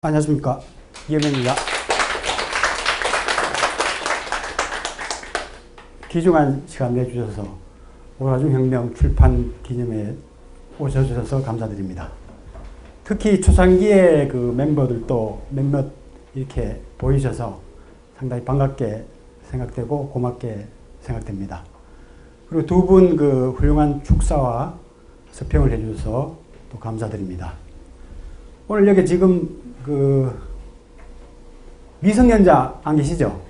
안녕하십니까, 이현명입니다. 귀중한 시간 내주셔서 오라중혁명 출판 기념회에 오셔주셔서 감사드립니다. 특히 초창기에 그 멤버들도 몇몇 이렇게 보이셔서 상당히 반갑게 생각되고 고맙게 생각됩니다. 그리고 두 분 그 훌륭한 축사와 서평을 해주셔서 또 감사드립니다. 오늘 여기 지금 그 미성년자 안 계시죠?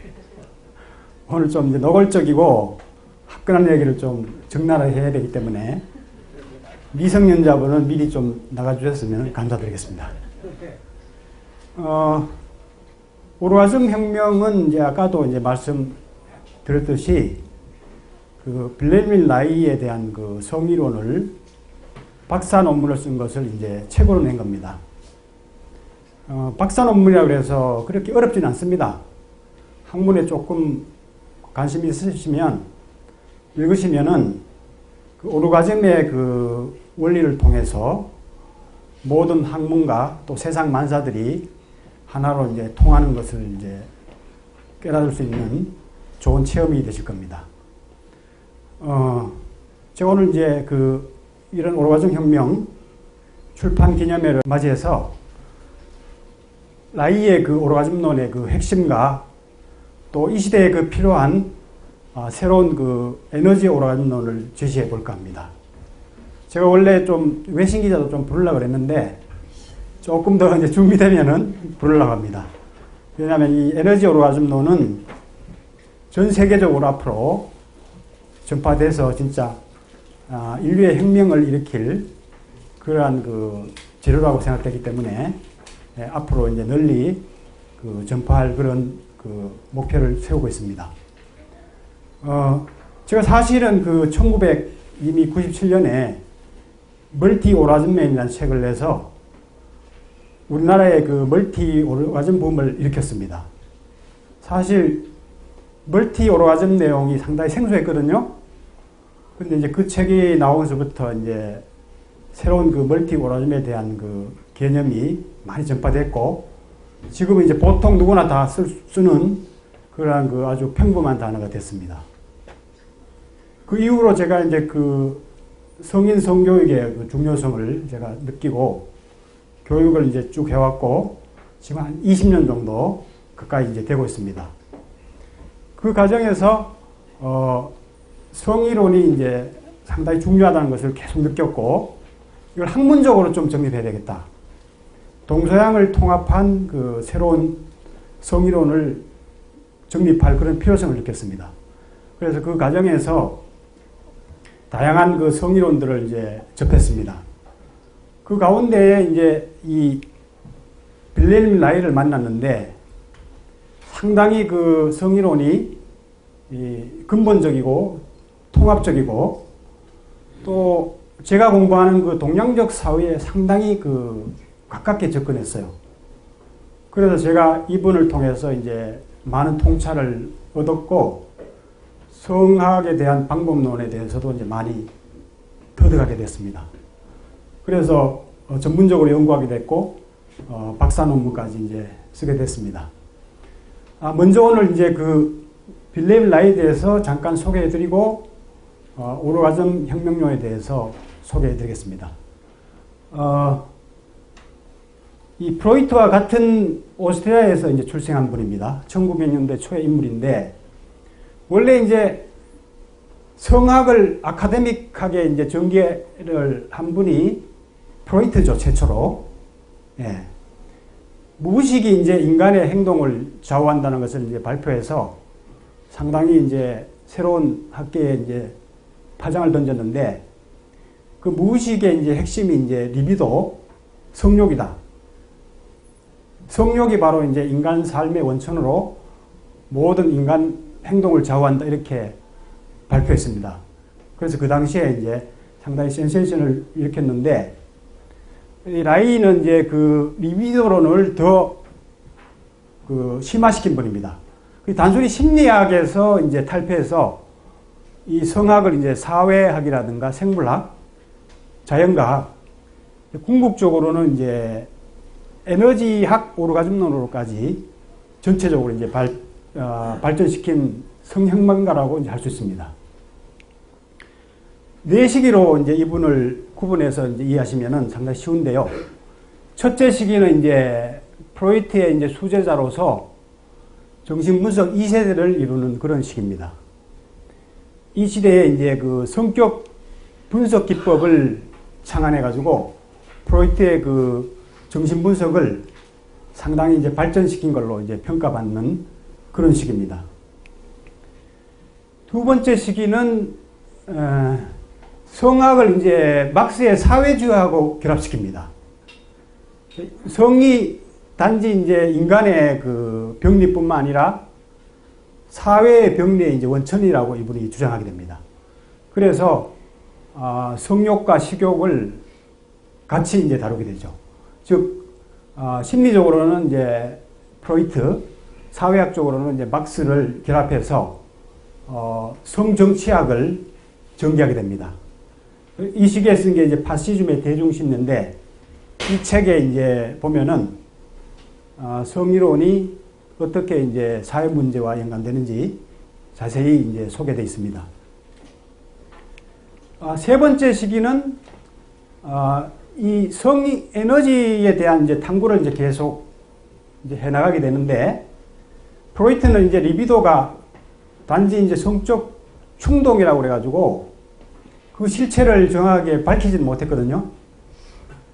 오늘 좀 이제 노골적이고 화끈한 얘기를 좀 적나라하게 해야 되기 때문에 미성년자분은 미리 좀 나가주셨으면 감사드리겠습니다. 오르가즘 혁명은 이제 아까도 이제 말씀드렸듯이 그 빌레밀 라이에 대한 그 성이론을 박사 논문을 쓴 것을 이제 책으로 낸 겁니다. 박사 논문이라고 해서 그렇게 어렵지는 않습니다. 학문에 조금 관심이 있으시면 읽으시면은 그 오르가즘의 그 원리를 통해서 모든 학문과 또 세상 만사들이 하나로 이제 통하는 것을 이제 깨달을 수 있는 좋은 체험이 되실 겁니다. 제가 오늘 이제 이런 오르가즘 혁명 출판 기념회를 맞이해서 라이의 그 오르가즘론의 그 핵심과 또 이 시대에 그 필요한 새로운 그 에너지 오르가즘론을 제시해 볼까 합니다. 제가 원래 좀 외신 기자도 좀 부르려고 그랬는데 조금 더 이제 준비되면은 부르려고 합니다. 왜냐하면 이 에너지 오르가즘론은 전 세계적으로 앞으로 전파돼서 진짜 인류의 혁명을 일으킬 그러한 그 재료라고 생각되기 때문에 앞으로 이제 널리 전파할 그런 그 목표를 세우고 있습니다. 제가 사실은 그 1997년에 멀티 오라즘맨이라는 책을 내서 우리나라의 그 멀티 오르가즘 붐을 일으켰습니다. 사실 멀티 오르가즘 내용이 상당히 생소했거든요. 근데 이제 그 책이 나오면서부터 이제 새로운 그 멀티 오라즘에 대한 그 개념이 많이 전파됐고, 지금은 이제 보통 누구나 다 쓰는 그러한 그 아주 평범한 단어가 됐습니다. 그 이후로 제가 이제 그 성인 성교육의 그 중요성을 제가 느끼고 교육을 이제 쭉 해왔고, 지금 한 20년 정도 가까이 이제 되고 있습니다. 그 과정에서, 성이론이 이제 상당히 중요하다는 것을 계속 느꼈고, 이걸 학문적으로 좀 정립해야 되겠다. 동서양을 통합한 그 새로운 성이론을 정립할 그런 필요성을 느꼈습니다. 그래서 그 과정에서 다양한 그 성이론들을 이제 접했습니다. 그 가운데에 이제 이 빌레밀 라이를 만났는데 상당히 그 성이론이 근본적이고 통합적이고 또 제가 공부하는 그 동양적 사회에 상당히 그 가깝게 접근했어요. 그래서 제가 이분을 통해서 이제 많은 통찰을 얻었고, 성학에 대한 방법론에 대해서도 이제 많이 터득하게 됐습니다. 그래서 전문적으로 연구하게 됐고, 박사 논문까지 이제 쓰게 됐습니다. 먼저 오늘 이제 그 빌레밀 라이에 대해서 잠깐 소개해드리고, 오르가즘 혁명론에 대해서 소개해드리겠습니다. 이 프로이트와 같은 오스트리아에서 이제 출생한 분입니다. 1900년대 초의 인물인데, 원래 이제 성학을 아카데믹하게 이제 전개를 한 분이 프로이트죠, 최초로. 예. 무의식이 이제 인간의 행동을 좌우한다는 것을 이제 발표해서 상당히 이제 새로운 학계에 이제 파장을 던졌는데, 그 무의식의 이제 핵심이 이제 리비도, 성욕이다. 성욕이 바로 이제 인간 삶의 원천으로 모든 인간 행동을 좌우한다, 이렇게 발표했습니다. 그래서 그 당시에 이제 상당히 센세이션을 일으켰는데, 이 라이는 이제 그 리비도론을 더 그 심화시킨 분입니다. 단순히 심리학에서 이제 탈피해서 이 성학을 이제 사회학이라든가 생물학, 자연과학, 궁극적으로는 이제 에너지학 오르가즘론으로까지 전체적으로 이제 발전시킨 성혁명가라고 이제 할 수 있습니다. 네 시기로 이제 이분을 구분해서 이제 이해하시면은 상당히 쉬운데요. 첫째 시기는 이제 프로이트의 이제 수제자로서 정신분석 2세대를 이루는 그런 시기입니다. 이 시대에 이제 그 성격 분석 기법을 창안해가지고 프로이트의 그 정신분석을 상당히 이제 발전시킨 걸로 이제 평가받는 그런 시기입니다. 두 번째 시기는 성학을 이제 막스의 사회주의하고 결합시킵니다. 성이 단지 이제 인간의 그 병리뿐만 아니라 사회의 병리의 이제 원천이라고 이분이 주장하게 됩니다. 그래서 성욕과 식욕을 같이 이제 다루게 되죠. 즉 심리적으로는 이제 프로이트, 사회학적으로는 이제 막스를 결합해서 성정치학을 전개하게 됩니다. 이 시기에 쓴 게 이제 파시즘의 대중심리인데 이 책에 이제 보면은 성이론이 어떻게 이제 사회 문제와 연관되는지 자세히 이제 소개되어 있습니다. 세 번째 시기는 이 성이 에너지에 대한 이제 탐구를 이제 계속 이제 해나가게 되는데 프로이트는 이제 리비도가 단지 이제 성적 충동이라고 그래가지고 그 실체를 정확하게 밝히지는 못했거든요.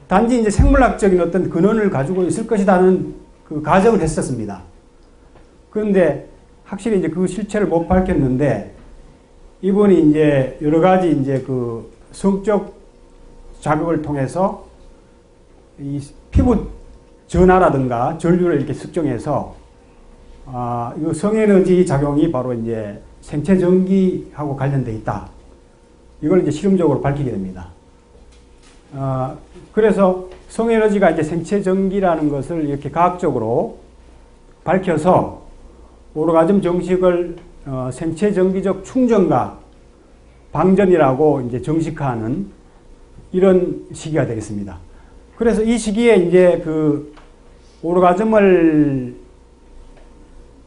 단지 이제 생물학적인 어떤 근원을 가지고 있을 것이라는 그 가정을 했었습니다. 그런데 확실히 이제 그 실체를 못 밝혔는데 이분이 이제 여러 가지 이제 그 성적 자극을 통해서 이 피부 전하라든가 전류를 이렇게 측정해서 이 성에너지 작용이 바로 이제 생체 전기하고 관련되어 있다. 이걸 이제 실험적으로 밝히게 됩니다. 그래서 성에너지가 이제 생체 전기라는 것을 이렇게 과학적으로 밝혀서 오르가즘 정식을 생체 전기적 충전과 방전이라고 이제 정식화하는 이런 시기가 되겠습니다. 그래서 이 시기에 이제 그 오르가즘을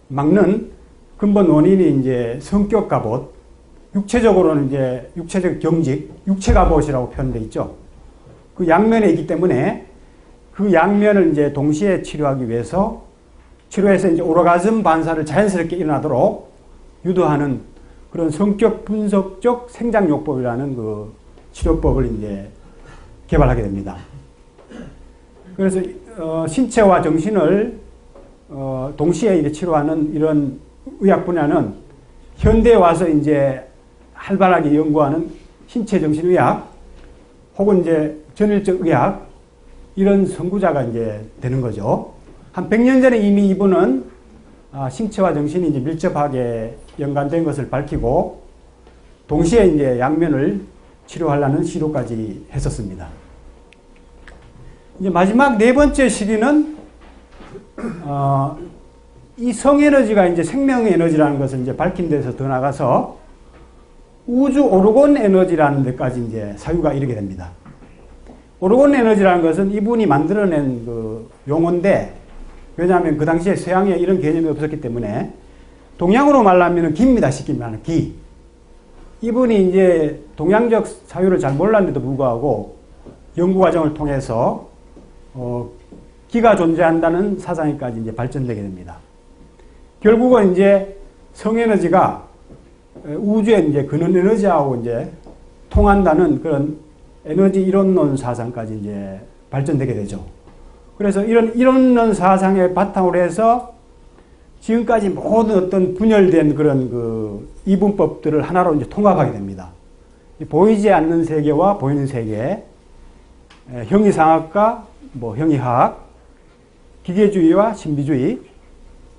막는 근본 원인이 이제 성격 갑옷, 육체적으로는 이제 육체적 경직, 육체 갑옷이라고 표현되어 있죠. 그 양면에 있기 때문에 그 양면을 이제 동시에 치료하기 위해서 치료해서 이제 오르가즘 반사를 자연스럽게 일어나도록 유도하는 그런 성격 분석적 생장요법이라는 그 치료법을 이제 개발하게 됩니다. 그래서 신체와 정신을 동시에 이제 치료하는 이런 의학 분야는 현대에 와서 이제 활발하게 연구하는 신체 정신 의학 혹은 이제 전일적 의학 이런 선구자가 이제 되는 거죠. 한 100년 전에 이미 이분은 신체와 정신이 이제 밀접하게 연관된 것을 밝히고 동시에 이제 양면을 치료하려는 시도까지 했었습니다. 이제 마지막 네 번째 시기는 이 성에너지가 이제 생명에너지라는 것을 이제 밝힌 데서 더 나가서 우주 오르곤 에너지라는 데까지 이제 사유가 이르게 됩니다. 오르곤 에너지라는 것은 이분이 만들어낸 그 용어인데 왜냐하면 그 당시에 서양에 이런 개념이 없었기 때문에 동양으로 말하면 기입니다. 쉽게 말하는 기. 이분이 이제 동양적 사유를 잘 몰랐는데도 불구하고 연구 과정을 통해서 기가 존재한다는 사상에까지 이제 발전되게 됩니다. 결국은 이제 성에너지가 우주의 이제 근원 에너지하고 이제 통한다는 그런 에너지 이론론 사상까지 이제 발전되게 되죠. 그래서 이런 이론론 사상의 바탕으로 해서 지금까지 모든 어떤 분열된 그런 그 이분법들을 하나로 이제 통합하게 됩니다. 보이지 않는 세계와 보이는 세계, 형이상학과 뭐 형이학, 기계주의와 신비주의,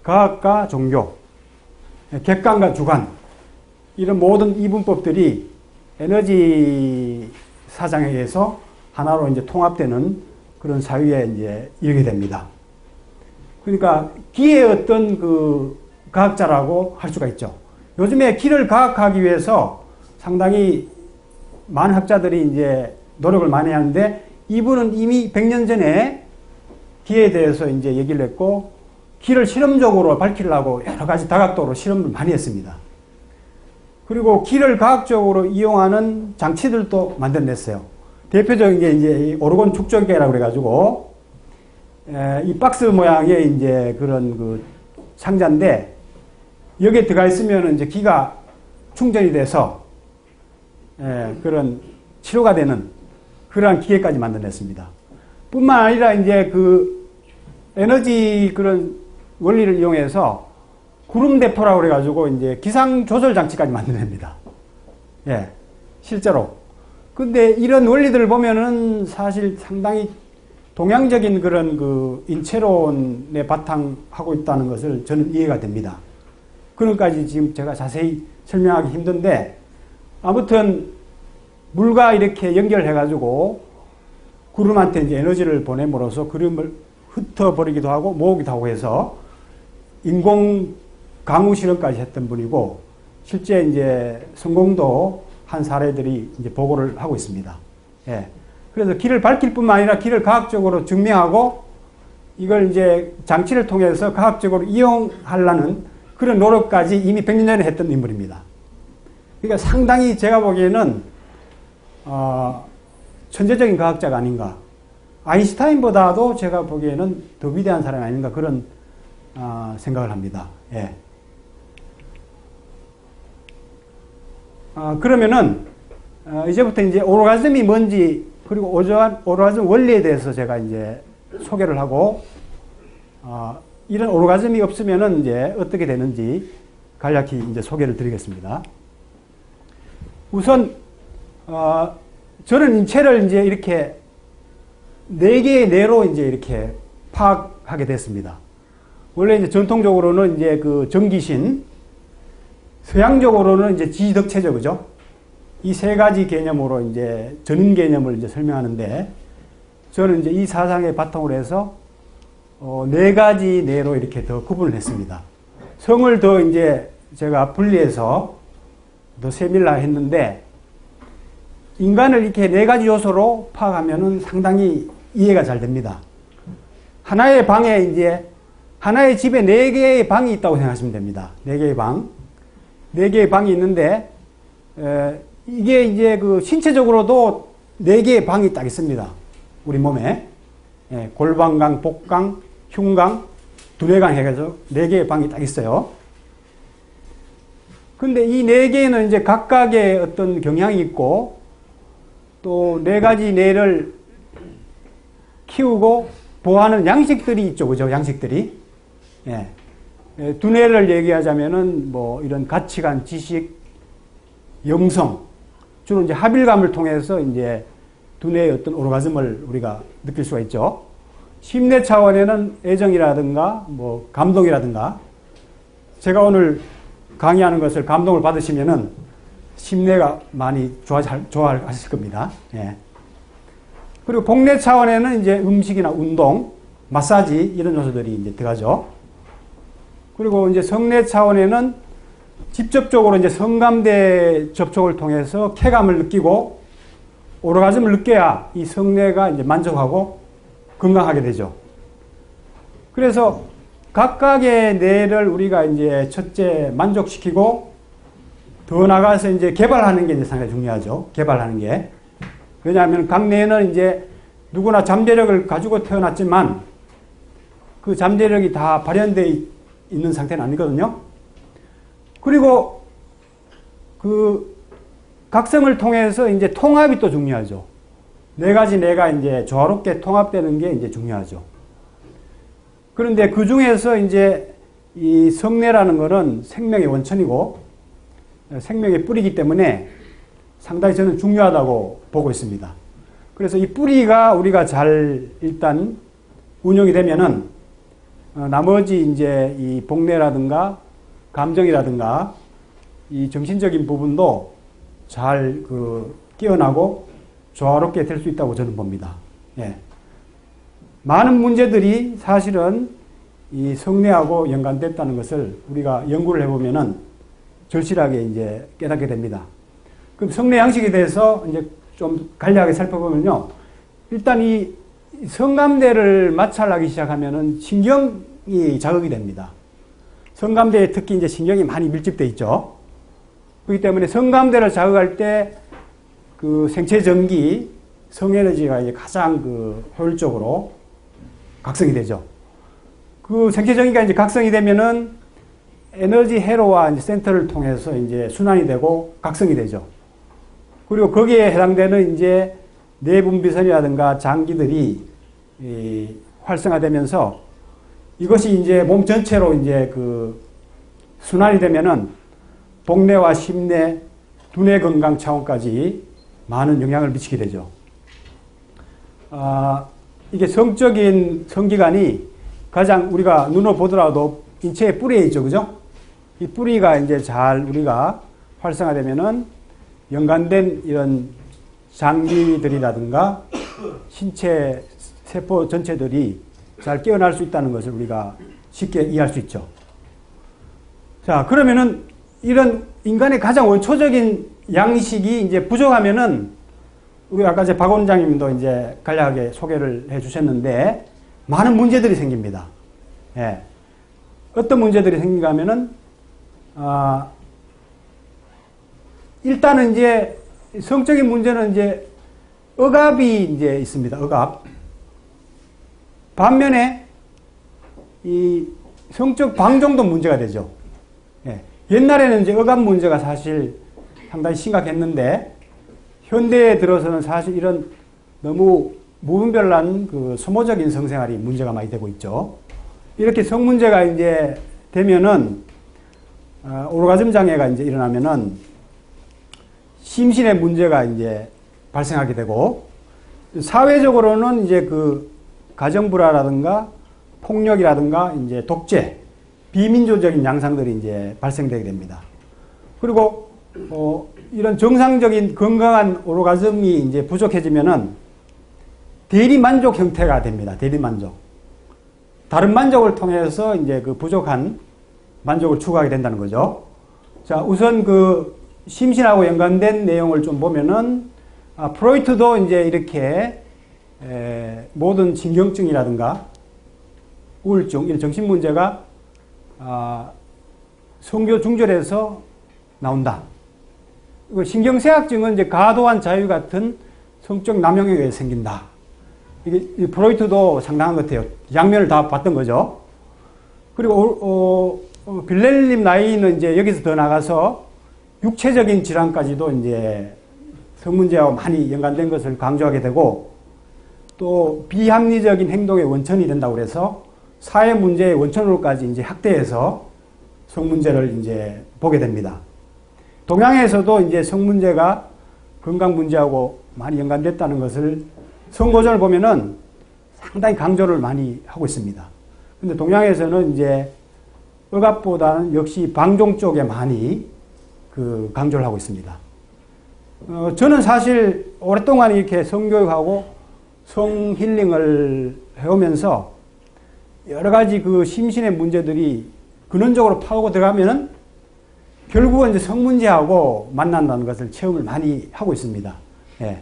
과학과 종교, 객관과 주관 이런 모든 이분법들이 에너지 사상에 의해서 하나로 이제 통합되는 그런 사유에 이제 이르게 됩니다. 그러니까 기의 어떤 그 과학자라고 할 수가 있죠. 요즘에 기를 과학하기 위해서 상당히 많은 학자들이 이제 노력을 많이 하는데 이분은 이미 100년 전에 기에 대해서 이제 얘기를 했고, 기를 실험적으로 밝히려고 여러 가지 다각도로 실험을 많이 했습니다. 그리고 기를 과학적으로 이용하는 장치들도 만들어냈어요. 대표적인 게 이제 오르곤 축적계라고 그래가지고, 이 박스 모양의 이제 그런 그 상자인데, 여기에 들어가 있으면 이제 기가 충전이 돼서, 그런 치료가 되는 그러한 기계까지 만들어냈습니다. 뿐만 아니라 이제 그 에너지 그런 원리를 이용해서 구름 대포라고 그래가지고 이제 기상 조절 장치까지 만들어냅니다. 예, 실제로. 근데 이런 원리들을 보면은 사실 상당히 동양적인 그런 그 인체론에 바탕하고 있다는 것을 저는 이해가 됩니다. 그런 것까지 지금 제가 자세히 설명하기 힘든데, 아무튼 물과 이렇게 연결해가지고 구름한테 이제 에너지를 보냄으로써 구름을 흩어버리기도 하고 모으기도 하고 해서 인공 강우 실험까지 했던 분이고, 실제 이제 성공도 한 사례들이 이제 보고를 하고 있습니다. 예. 그래서 길을 밝힐 뿐만 아니라 길을 과학적으로 증명하고 이걸 이제 장치를 통해서 과학적으로 이용하려는 그런 노력까지 이미 100년 전에 했던 인물입니다. 그러니까 상당히 제가 보기에는 천재적인 과학자가 아닌가. 아인슈타인보다도 제가 보기에는 더 위대한 사람이 아닌가 그런 생각을 합니다. 예. 그러면은 이제부터 이제 오르가즘이 뭔지, 그리고 오르가즘 원리에 대해서 제가 이제 소개를 하고, 이런 오르가즘이 없으면은 이제 어떻게 되는지 간략히 이제 소개를 드리겠습니다. 우선 저는 인체를 이제 이렇게 4개의 뇌로 이제 이렇게 파악하게 됐습니다. 원래 이제 전통적으로는 이제 그 정기신, 서양적으로는 이제 지덕체죠, 그죠? 이 3가지 개념으로 이제 전인 개념을 이제 설명하는데, 저는 이제 이 사상의 바탕으로 해서 4가지 뇌로 이렇게 더 구분을 했습니다. 성을 더 이제 제가 분리해서 더 세밀화 했는데, 인간을 이렇게 4가지 요소로 파악하면은 상당히 이해가 잘 됩니다. 하나의 방에 이제, 하나의 집에 4개의 방이 있다고 생각하시면 됩니다. 4개의 방. 4개의 방이 있는데, 이게 이제 그 신체적으로도 4개의 방이 딱 있습니다. 우리 몸에. 예, 골반강, 복강, 흉강, 두뇌강 해가지고 4개의 방이 딱 있어요. 근데 이 4개는 이제 각각의 어떤 경향이 있고, 또 4가지 뇌를 키우고 보호하는 양식들이 있죠. 그죠? 양식들이. 예. 두뇌를 얘기하자면은 뭐 이런 가치관, 지식, 영성, 주로 이제 합일감을 통해서 이제 두뇌의 어떤 오르가즘을 우리가 느낄 수가 있죠. 심뇌 차원에는 애정이라든가 뭐 감동이라든가, 제가 오늘 강의하는 것을 감동을 받으시면은 심뇌가 많이 좋아하실 겁니다. 예. 그리고 복뇌 차원에는 이제 음식이나 운동, 마사지 이런 요소들이 이제 들어가죠. 그리고 이제 성뇌 차원에는 직접적으로 이제 성감대 접촉을 통해서 쾌감을 느끼고 오르가즘을 느껴야 이 성뇌가 이제 만족하고 건강하게 되죠. 그래서 각각의 뇌를 우리가 이제 첫째 만족시키고 더 나가서 이제 개발하는 게 이제 상당히 중요하죠. 개발하는 게. 왜냐하면 각 뇌는 이제 누구나 잠재력을 가지고 태어났지만 그 잠재력이 다 발현되어 있는 상태는 아니거든요. 그리고 그 각성을 통해서 이제 통합이 또 중요하죠. 4가지 뇌가 이제 조화롭게 통합되는 게 이제 중요하죠. 그런데 그 중에서 이제 이 성뇌라는 거는 생명의 원천이고 생명의 뿌리이기 때문에 상당히 저는 중요하다고 보고 있습니다. 그래서 이 뿌리가 우리가 잘 일단 운영이 되면은 나머지 이제 이 복뇌라든가 감정이라든가 이 정신적인 부분도 잘 깨어나고 조화롭게 될 수 있다고 저는 봅니다. 예. 많은 문제들이 사실은 이 성뇌하고 연관됐다는 것을 우리가 연구를 해보면은 절실하게 이제 깨닫게 됩니다. 그럼 성뇌 양식에 대해서 이제 좀 간략하게 살펴보면요. 일단 이 성감대를 마찰하기 시작하면은 신경이 자극이 됩니다. 성감대에 특히 이제 신경이 많이 밀집되어 있죠. 그렇기 때문에 성감대를 자극할 때 그 생체 전기, 성에너지가 이제 가장 그 효율적으로 각성이 되죠. 그 생체 전기가 이제 각성이 되면은 에너지 회로와 이제 센터를 통해서 이제 순환이 되고 각성이 되죠. 그리고 거기에 해당되는 이제 내분비선이라든가 장기들이 활성화되면서 이것이 이제 몸 전체로 이제 그 순환이 되면은 복내와 심내, 두뇌 건강 차원까지 많은 영향을 미치게 되죠. 이게 성적인 성기관이 가장 우리가 눈으로 보더라도 인체의 뿌리에 있죠, 그죠? 이 뿌리가 이제 잘 우리가 활성화되면은 연관된 이런 장기들이라든가 신체 세포 전체들이 잘 깨어날 수 있다는 것을 우리가 쉽게 이해할 수 있죠. 자, 그러면은 이런 인간의 가장 원초적인 양식이 이제 부족하면은 우리 아까 이제 박 원장님도 이제 간략하게 소개를 해 주셨는데 많은 문제들이 생깁니다. 예. 어떤 문제들이 생긴가 하면은, 일단은 이제 성적인 문제는 이제 억압이 이제 있습니다. 억압. 반면에 이 성적 방종도 문제가 되죠. 예. 옛날에는 이제 억압 문제가 사실 상당히 심각했는데 현대에 들어서는 사실 이런 너무 무분별한 그 소모적인 성생활이 문제가 많이 되고 있죠. 이렇게 성 문제가 이제 되면은 오르가즘 장애가 이제 일어나면은 심신의 문제가 이제 발생하게 되고 사회적으로는 이제 그 가정불화라든가 폭력이라든가 이제 독재, 비민주적인 양상들이 이제 발생되게 됩니다. 그리고 이런 정상적인 건강한 오르가즘이 이제 부족해지면은 대리만족 형태가 됩니다. 대리만족. 다른 만족을 통해서 이제 그 부족한 만족을 추구하게 된다는 거죠. 자, 우선 그 심신하고 연관된 내용을 좀 보면은 프로이트도 이제 이렇게 모든 신경증이라든가 우울증 이런 정신 문제가 성교 중절에서 나온다. 신경쇠약증은 이제 과도한 자유 같은 성적 남용에 의해 생긴다. 이게 프로이트도 상당한 것 같아요. 양면을 다 봤던 거죠. 그리고 빌렐림 나이는 이제 여기서 더 나가서 육체적인 질환까지도 이제 성문제하고 많이 연관된 것을 강조하게 되고 또 비합리적인 행동의 원천이 된다고 그래서 사회 문제의 원천으로까지 이제 확대해서 성문제를 이제 보게 됩니다. 동양에서도 이제 성문제가 건강 문제하고 많이 연관됐다는 것을 성고전을 보면은 상당히 강조를 많이 하고 있습니다. 근데 동양에서는 이제 억압보다는 역시 방종 쪽에 많이 그 강조를 하고 있습니다. 저는 사실 오랫동안 이렇게 성교육하고 성힐링을 해오면서 여러 가지 그 심신의 문제들이 근원적으로 파고 들어가면은 결국은 이제 성문제하고 만난다는 것을 체험을 많이 하고 있습니다. 예.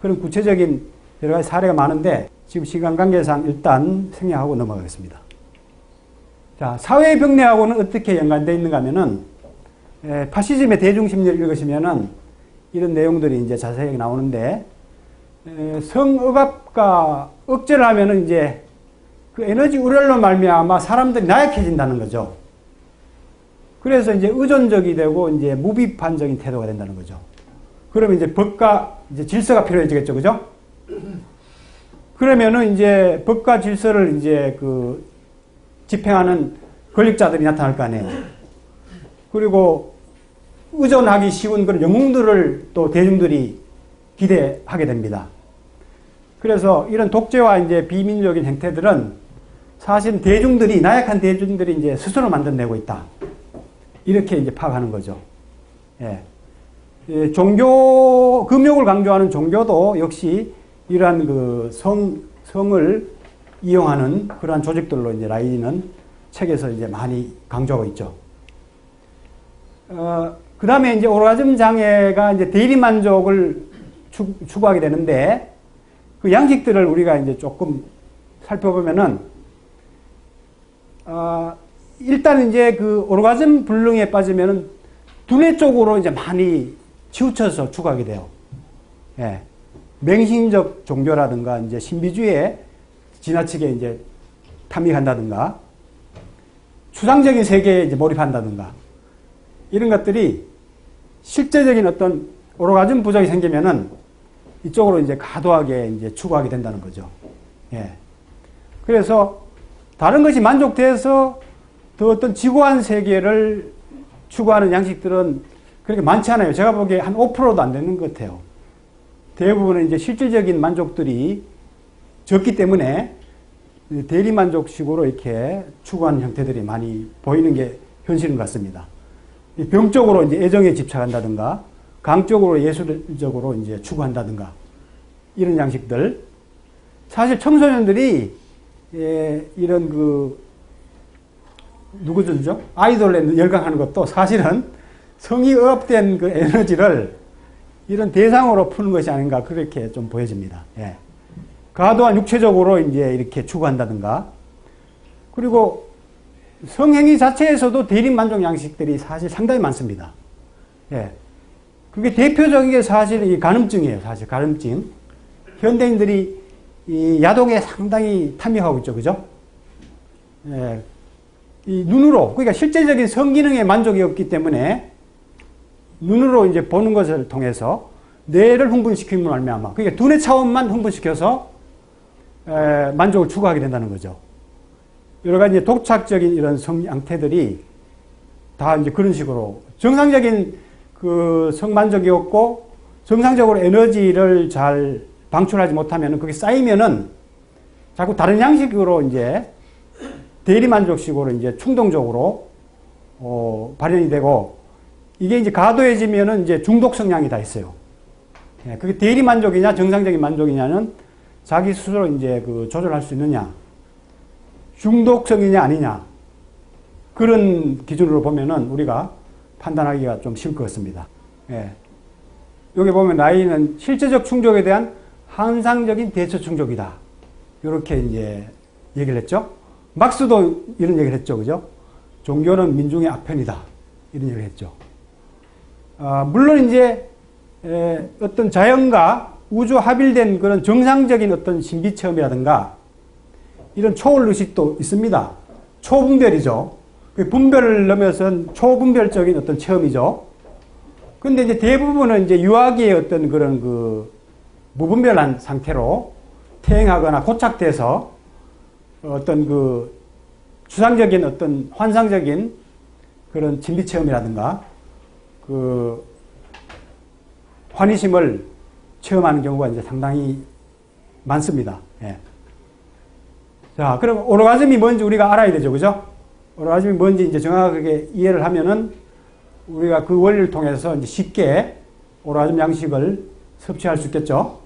그런 구체적인 여러 가지 사례가 많은데 지금 시간 관계상 일단 생략하고 넘어가겠습니다. 자, 사회 병리하고는 어떻게 연관되어 있는가 하면은 파시즘의 대중심리를 읽으시면은 이런 내용들이 이제 자세히 나오는데 성억압과 억제를 하면은 이제 그 에너지 우열로 말미암아 사람들이 나약해진다는 거죠. 그래서 이제 의존적이 되고 이제 무비판적인 태도가 된다는 거죠. 그러면 이제 법과 이제 질서가 필요해지겠죠, 그죠? 그러면은 이제 법과 질서를 이제 그 집행하는 권력자들이 나타날 거 아니에요. 그리고 의존하기 쉬운 그런 영웅들을 또 대중들이 기대하게 됩니다. 그래서 이런 독재와 이제 비민주적인 행태들은 사실 대중들이, 나약한 대중들이 이제 스스로 만들어내고 있다. 이렇게 이제 파악하는 거죠. 예. 종교, 금욕을 강조하는 종교도 역시 이러한 그 성을 이용하는 그러한 조직들로 이제 라인은 책에서 이제 많이 강조하고 있죠. 그 다음에 이제 오르가즘 장애가 이제 대리만족을 추구하게 되는데 그 양식들을 우리가 이제 조금 살펴보면은, 일단 이제 그 오르가즘 불능에 빠지면은 두뇌 쪽으로 이제 많이 치우쳐서 추구하게 돼요. 예. 맹신적 종교라든가 이제 신비주의에 지나치게 이제 탐닉한다든가, 추상적인 세계에 이제 몰입한다든가, 이런 것들이 실제적인 어떤 오르가즘 부족이 생기면은 이쪽으로 이제 과도하게 이제 추구하게 된다는 거죠. 예. 그래서 다른 것이 만족돼서 더 어떤 지구한 세계를 추구하는 양식들은 그렇게 많지 않아요. 제가 보기에 한 5%도 안 되는 것 같아요. 대부분은 이제 실질적인 만족들이 적기 때문에 대리만족식으로 이렇게 추구하는 형태들이 많이 보이는 게 현실인 것 같습니다. 병적으로 이제 애정에 집착한다든가, 강적으로 예술적으로 이제 추구한다든가, 이런 양식들. 사실 청소년들이 이런 누구죠? 아이돌에 열광하는 것도 사실은 성이 억압된 그 에너지를 이런 대상으로 푸는 것이 아닌가, 그렇게 좀 보여집니다. 예. 과도한 육체적으로 이제 이렇게 추구한다든가, 그리고 성행위 자체에서도 대립만족 양식들이 사실 상당히 많습니다. 예. 그게 대표적인 게 사실 이 간음증이에요. 사실 간음증. 현대인들이 이 야동에 상당히 탐닉하고 있죠. 그죠? 예. 이 눈으로, 그러니까 실제적인 성기능의 만족이 없기 때문에 눈으로 이제 보는 것을 통해서 뇌를 흥분시키는 말미암아, 그러니까 두뇌 차원만 흥분시켜서 만족을 추구하게 된다는 거죠. 여러 가지 이제 독착적인 이런 성 양태들이 다 이제 그런 식으로 정상적인 그 성만족이 없고 정상적으로 에너지를 잘 방출하지 못하면 그게 쌓이면은 자꾸 다른 양식으로 이제 대리만족식으로 이제 충동적으로 발현이 되고, 이게 이제 과도해지면은 이제 중독 성향이 다 있어요. 예, 그게 대리만족이냐 정상적인 만족이냐는 자기 스스로 이제 그 조절할 수 있느냐, 중독성이냐 아니냐, 그런 기준으로 보면은 우리가 판단하기가 좀 쉬울 것 같습니다. 예. 여기 보면 라이는 실제적 충족에 대한 환상적인 대처 충족이다, 이렇게 이제 얘기를 했죠. 막스도 이런 얘기를 했죠. 그죠? 종교는 민중의 악편이다, 이런 얘기를 했죠. 물론 이제 어떤 자연과 우주 합일된 그런 정상적인 어떤 신비 체험이라든가 이런 초월 의식도 있습니다. 초분별이죠. 분별을 넘어선 초분별적인 어떤 체험이죠. 근데 이제 대부분은 이제 유아기의 어떤 그런 그 무분별한 상태로 퇴행하거나 고착돼서 어떤 그 추상적인 어떤 환상적인 그런 진비 체험이라든가 그 환희심을 체험하는 경우가 이제 상당히 많습니다. 예. 자, 그럼 오르가즘이 뭔지 우리가 알아야 되죠. 그죠? 오르가즘이 뭔지 이제 정확하게 이해를 하면은 우리가 그 원리를 통해서 이제 쉽게 오르가즘 양식을 섭취할 수 있겠죠.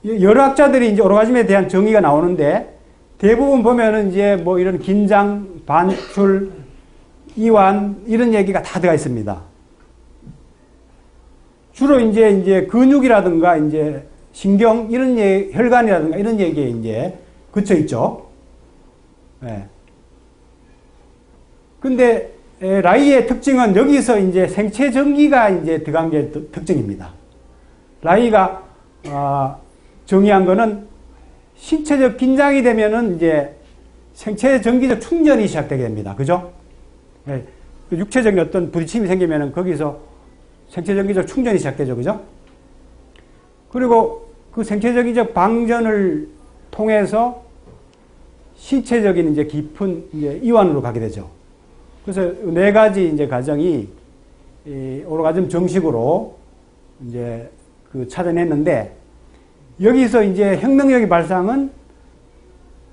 여러 학자들이 이제 오르가즘에 대한 정의가 나오는데 대부분 보면은 이제 뭐 이런 긴장, 반출, 이완 이런 얘기가 다 들어가 있습니다. 주로 이제 근육이라든가 이제 신경 이런 혈관이라든가 이런 얘기에 이제 그쳐 있죠. 예. 근데 라이의 특징은 여기서 이제 생체 전기가 이제 들어간 게 특징입니다. 라이가 정의한 거는 신체적 긴장이 되면은 이제 생체 전기적 충전이 시작되게 됩니다. 그죠? 예. 육체적인 어떤 부딪힘이 생기면은 거기서 생체 전기적 충전이 시작되죠. 그죠? 그리고 그 생체 전기적 방전을 통해서 신체적인 이제 깊은 이제 이완으로 가게 되죠. 그래서 네 가지 이제 과정이 오르가즘 정식으로 이제 그 찾아냈는데, 여기서 이제 혁명적인 발상은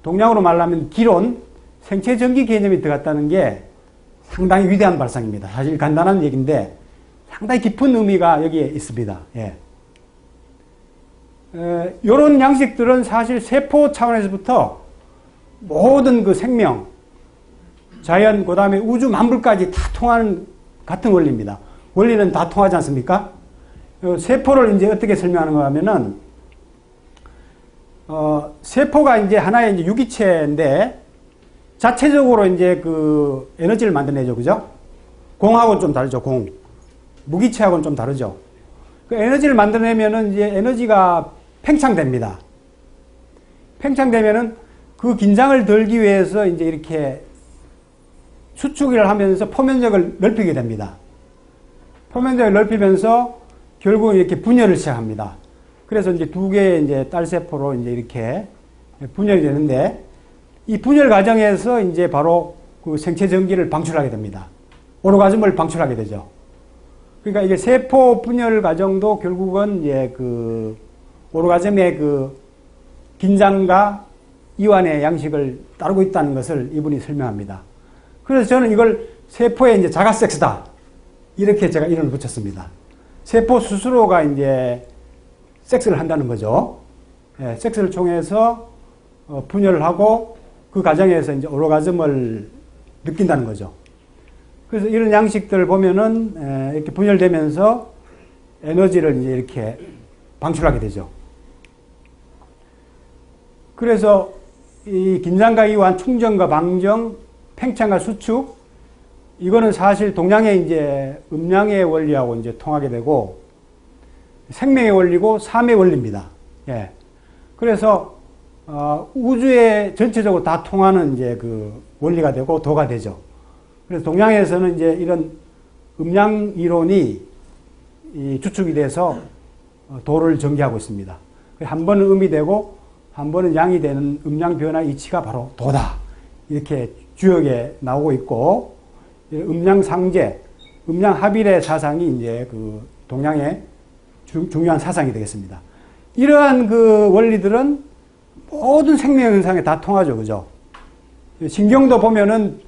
동양으로 말하면 기론, 생체 전기 개념이 들어갔다는 게 상당히 위대한 발상입니다. 사실 간단한 얘기인데 상당히 깊은 의미가 여기에 있습니다. 예. 이런 양식들은 사실 세포 차원에서부터 모든 그 생명, 자연, 그 다음에 우주 만물까지 다 통하는 같은 원리입니다. 원리는 다 통하지 않습니까? 세포를 이제 어떻게 설명하는가 하면은 세포가 이제 하나의 이제 유기체인데 자체적으로 이제 그 에너지를 만들어내죠. 그죠? 공하고는 좀 다르죠. 공. 무기체하고는 좀 다르죠. 그 에너지를 만들어내면은 이제 에너지가 팽창됩니다. 팽창되면은 그 긴장을 덜기 위해서 이제 이렇게 수축을 하면서 포면적을 넓히게 됩니다. 포면적을 넓히면서 결국 이렇게 분열을 시작합니다. 그래서 이제 두 개의 이제 딸세포로 이제 이렇게 분열이 되는데 이 분열 과정에서 이제 바로 그 생체 전기를 방출하게 됩니다. 오르가즘을 방출하게 되죠. 그러니까 이게 세포 분열 과정도 결국은 이제 그 오르가즘의 그 긴장과 이완의 양식을 따르고 있다는 것을 이분이 설명합니다. 그래서 저는 이걸 세포의 이제 자가 섹스다. 이렇게 제가 이름을 붙였습니다. 세포 스스로가 이제 섹스를 한다는 거죠. 예, 섹스를 통해서 분열을 하고 그 과정에서 이제 오르가즘을 느낀다는 거죠. 그래서 이런 양식들을 보면은 이렇게 분열되면서 에너지를 이제 이렇게 방출하게 되죠. 그래서 이 긴장과 이완, 충전과 방정, 팽창과 수축, 이거는 사실 동양의 이제 음양의 원리하고 이제 통하게 되고 생명의 원리고 삶의 원리입니다. 예. 그래서 우주에 전체적으로 다 통하는 이제 그 원리가 되고 도가 되죠. 그래서 동양에서는 이제 이런 음양 이론이 주축이 돼서 도를 전개하고 있습니다. 한 번은 음이 되고 한 번은 양이 되는 음양 변화 이치가 바로 도다. 이렇게 주역에 나오고 있고, 음양 상제, 음양 합일의 사상이 이제 그 동양의 중요한 사상이 되겠습니다. 이러한 그 원리들은 모든 생명 현상에 다 통하죠. 그죠? 신경도 보면은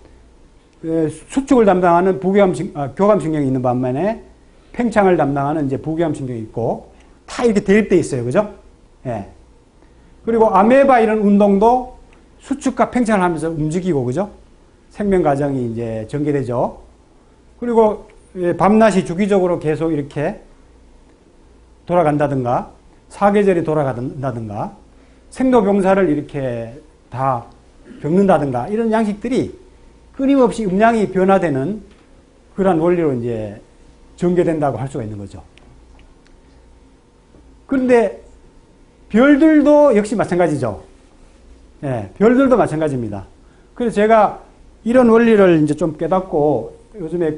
수축을 담당하는 교감신경이 있는 반면에 팽창을 담당하는 이제 부교감신경이 있고 다 이렇게 대립되어 있어요. 그죠? 예. 그리고 아메바 이런 운동도 수축과 팽창을 하면서 움직이고, 그죠? 생명 과정이 이제 전개되죠. 그리고 밤낮이 주기적으로 계속 이렇게 돌아간다든가, 사계절이 돌아간다든가, 생로병사를 이렇게 다 겪는다든가, 이런 양식들이 끊임없이 음양이 변화되는 그런 원리로 이제 전개된다고 할 수가 있는 거죠. 그런데 별들도 역시 마찬가지죠. 예, 별들도 마찬가지입니다. 그래서 제가 이런 원리를 이제 좀 깨닫고 요즘에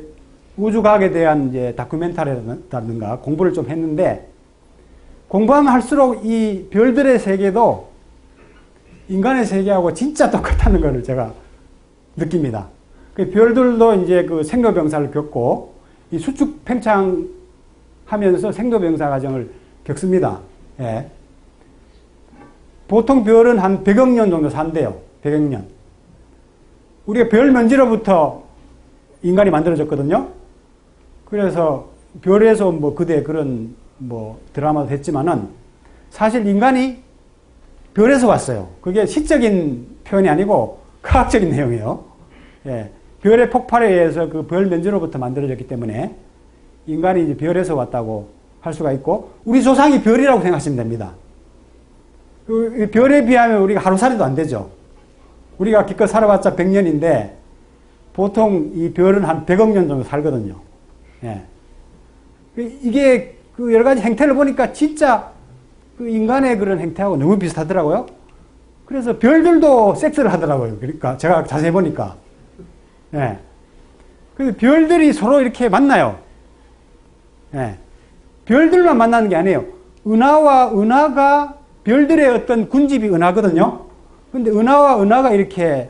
우주과학에 대한 이제 다큐멘터리라든가 공부를 좀 했는데 공부하면 할수록 이 별들의 세계도 인간의 세계하고 진짜 똑같다는 것을 제가 느낍니다. 그 별들도 이제 그 생로병사를 겪고 이 수축 팽창하면서 생로병사 과정을 겪습니다. 예. 보통 별은 한 100억 년 정도 산대요. 100억 년. 우리가 별 먼지로부터 인간이 만들어졌거든요. 그래서 별에서 뭐 그대 그런 뭐 드라마도 했지만은 사실 인간이 별에서 왔어요. 그게 시적인 표현이 아니고 과학적인 내용이에요. 예. 별의 폭발에 의해서 그 별 먼지로부터 만들어졌기 때문에 인간이 이제 별에서 왔다고 할 수가 있고 우리 조상이 별이라고 생각하시면 됩니다. 그 별에 비하면 우리가 하루살이도 안 되죠. 우리가 기껏 살아봤자 100년인데 보통 이 별은 한 100억 년 정도 살거든요. 예. 이게 그 여러 가지 행태를 보니까 진짜 그 인간의 그런 행태하고 너무 비슷하더라고요. 그래서 별들도 섹스를 하더라고요. 그러니까 제가 자세히 보니까. 예. 그래서 별들이 서로 이렇게 만나요. 예. 별들만 만나는 게 아니에요. 은하와 은하가 별들의 어떤 군집이 은하거든요. 근데 은하와 은하가 이렇게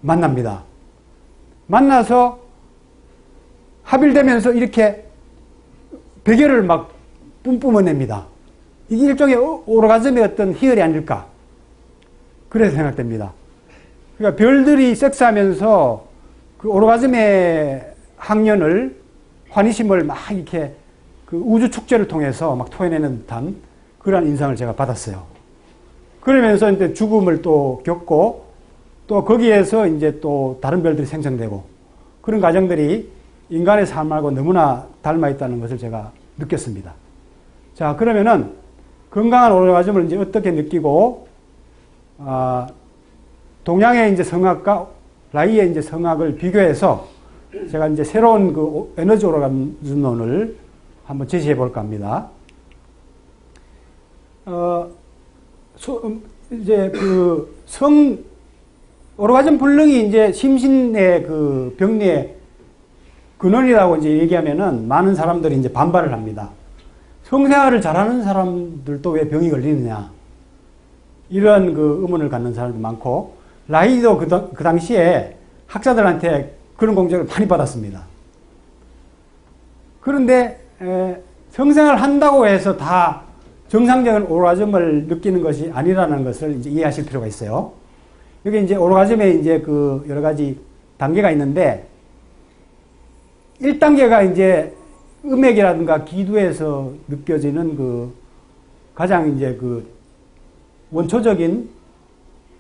만납니다. 만나서 합일되면서 이렇게 배결을 막 뿜뿜어냅니다. 이게 일종의 오르가즘의 어떤 희열이 아닐까. 그래서 생각됩니다. 그러니까 별들이 섹스하면서 그 오르가즘의 학년을, 환희심을 막 이렇게 그 우주 축제를 통해서 막 토해내는 듯한 그런 인상을 제가 받았어요. 그러면서 이제 죽음을 또 겪고 또 거기에서 이제 또 다른 별들이 생성되고 그런 과정들이 인간의 삶하고 너무나 닮아 있다는 것을 제가 느꼈습니다. 자, 그러면은 건강한 오르가즘을 이제 어떻게 느끼고 동양의 이제 성악과 라이의 이제 성악을 비교해서 제가 이제 새로운 그 에너지 오르가즘론을 한번 제시해 볼까 합니다. 이제 그 오르가즘 불능이 이제 심신의 그 병리의 근원이라고 이제 얘기하면은 많은 사람들이 이제 반발을 합니다. 성생활을 잘하는 사람들도 왜 병이 걸리느냐. 이런 그 의문을 갖는 사람도 많고, 라이도 그 당시에 학자들한테 그런 공격을 많이 받았습니다. 그런데, 성생활을 한다고 해서 다 정상적인 오르가즘을 느끼는 것이 아니라는 것을 이제 이해하실 필요가 있어요. 여기 이제 오르가즘에 이제 그 여러 가지 단계가 있는데, 1단계가 이제 음액이라든가 기두에서 느껴지는 그 가장 이제 그 원초적인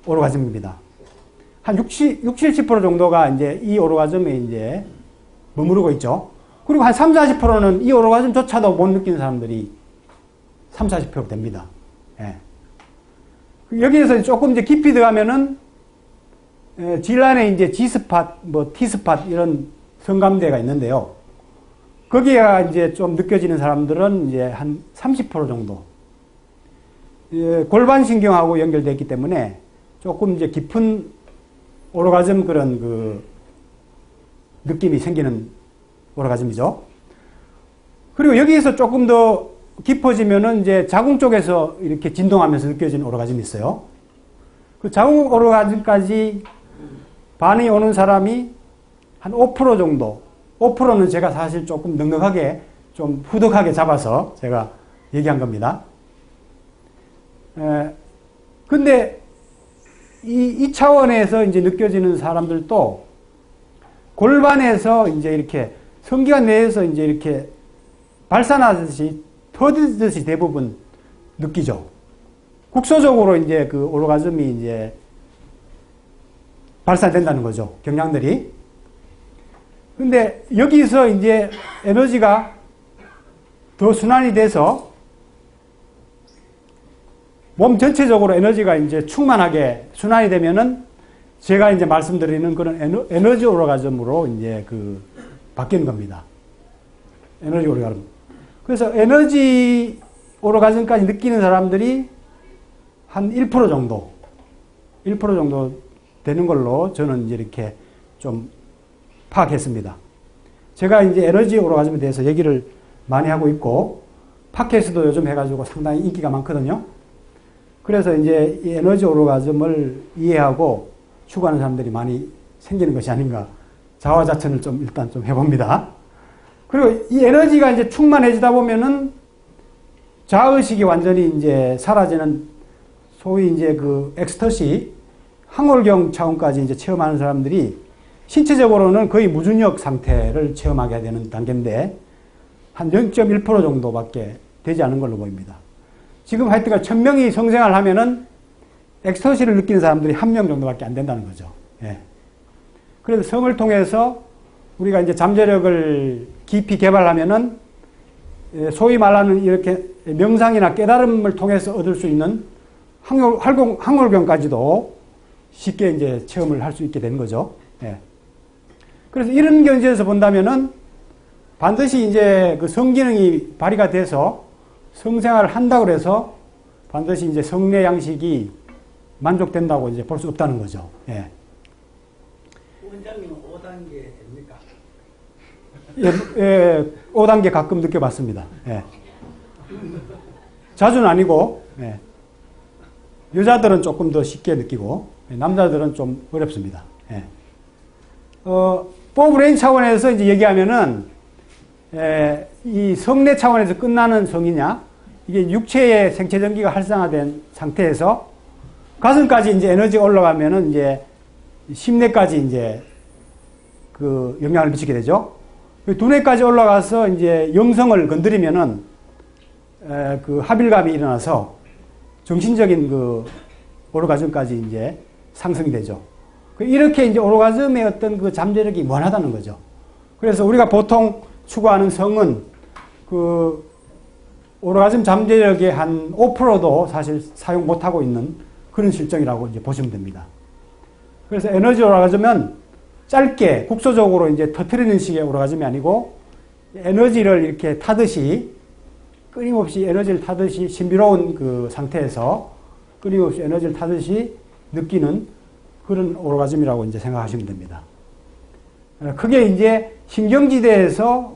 오르가즘입니다. 한 70% 정도가 이제 이 오르가즘에 이제 머무르고 있죠. 그리고 한 40%는 이 오르가즘조차도 못 느끼는 사람들이 40% 됩니다. 예. 여기에서 조금 이제 깊이 들어가면은 질란에 이제 G스팟, 뭐 T스팟 이런 성감대가 있는데요. 거기가 이제 좀 느껴지는 사람들은 이제 한 30% 정도. 골반신경하고 연결되어 있기 때문에 조금 이제 깊은 오르가즘 그런 그 느낌이 생기는 오르가즘이죠. 그리고 여기에서 조금 더 깊어지면은 이제 자궁 쪽에서 이렇게 진동하면서 느껴지는 오르가즘이 있어요. 그 자궁 오르가즘까지 반응이 오는 사람이 한 5% 정도. 5%는 제가 사실 조금 넉넉하게 좀 후덕하게 잡아서 제가 얘기한 겁니다. 근데 이 차원에서 이제 느껴지는 사람들도 골반에서 이제 이렇게 성기관 내에서 이제 이렇게 발산하듯이 터지듯이 대부분 느끼죠. 국소적으로 이제 그 오르가즘이 이제 발산된다는 거죠. 경량들이. 근데 여기서 이제 에너지가 더 순환이 돼서 몸 전체적으로 에너지가 이제 충만하게 순환이 되면은 제가 이제 말씀드리는 그런 에너지 오르가즘으로 이제 그 바뀌는 겁니다. 에너지 오르가즘. 그래서 에너지 오르가즘까지 느끼는 사람들이 한 1% 정도, 1% 정도 되는 걸로 저는 이제 이렇게 좀 파악했습니다. 제가 이제 에너지 오르가즘에 대해서 얘기를 많이 하고 있고, 팟캐스트도 요즘 해가지고 상당히 인기가 많거든요. 그래서 이제 이 에너지 오르가즘을 이해하고 추구하는 사람들이 많이 생기는 것이 아닌가 자화자찬을 좀 일단 좀 해봅니다. 그리고 이 에너지가 이제 충만해지다 보면은 자의식이 완전히 이제 사라지는 소위 이제 그 엑스터시, 항월경 차원까지 이제 체험하는 사람들이 신체적으로는 거의 무중력 상태를 체험하게 되는 단계인데 한 0.1% 정도밖에 되지 않은 걸로 보입니다. 지금 하여튼간 1000명이 성생활을 하면은 엑스터시를 느끼는 사람들이 1명 정도밖에 안 된다는 거죠. 예. 그래서 성을 통해서 우리가 이제 잠재력을 깊이 개발하면은 소위 말하는 이렇게 명상이나 깨달음을 통해서 얻을 수 있는 항월경까지도 쉽게 이제 체험을 할 수 있게 되는 거죠. 예. 그래서 이런 견지에서 본다면은 반드시 이제 그 성기능이 발휘가 돼서 성생활을 한다고 해서 반드시 이제 성내 양식이 만족된다고 이제 볼 수 없다는 거죠. 예. 원장님은 5단계 됩니까? 예, 5단계 가끔 느껴봤습니다. 예. 자주는 아니고, 예. 여자들은 조금 더 쉽게 느끼고, 남자들은 좀 어렵습니다. 예. 포브레인 차원에서 이제 얘기하면은, 이 성내 차원에서 끝나는 성이냐, 이게 육체의 생체 전기가 활성화된 상태에서 가슴까지 이제 에너지가 올라가면은 이제 심내까지 이제 그 영향을 미치게 되죠. 두뇌까지 올라가서 이제 영성을 건드리면은 그 합일감이 일어나서 정신적인 그 오르가즘까지 이제 상승이 되죠. 이렇게 이제 오르가즘의 어떤 그 잠재력이 무한하다는 거죠. 그래서 우리가 보통 추구하는 성은 그 오르가즘 잠재력의 한 5%도 사실 사용 못하고 있는 그런 실정이라고 이제 보시면 됩니다. 그래서 에너지 오르가즘은 짧게 국소적으로 이제 터트리는 식의 오르가즘이 아니고 에너지를 이렇게 타듯이 끊임없이 에너지를 타듯이 신비로운 그 상태에서 끊임없이 에너지를 타듯이 느끼는 그런 오르가즘이라고 이제 생각하시면 됩니다. 그게 이제 신경지대에서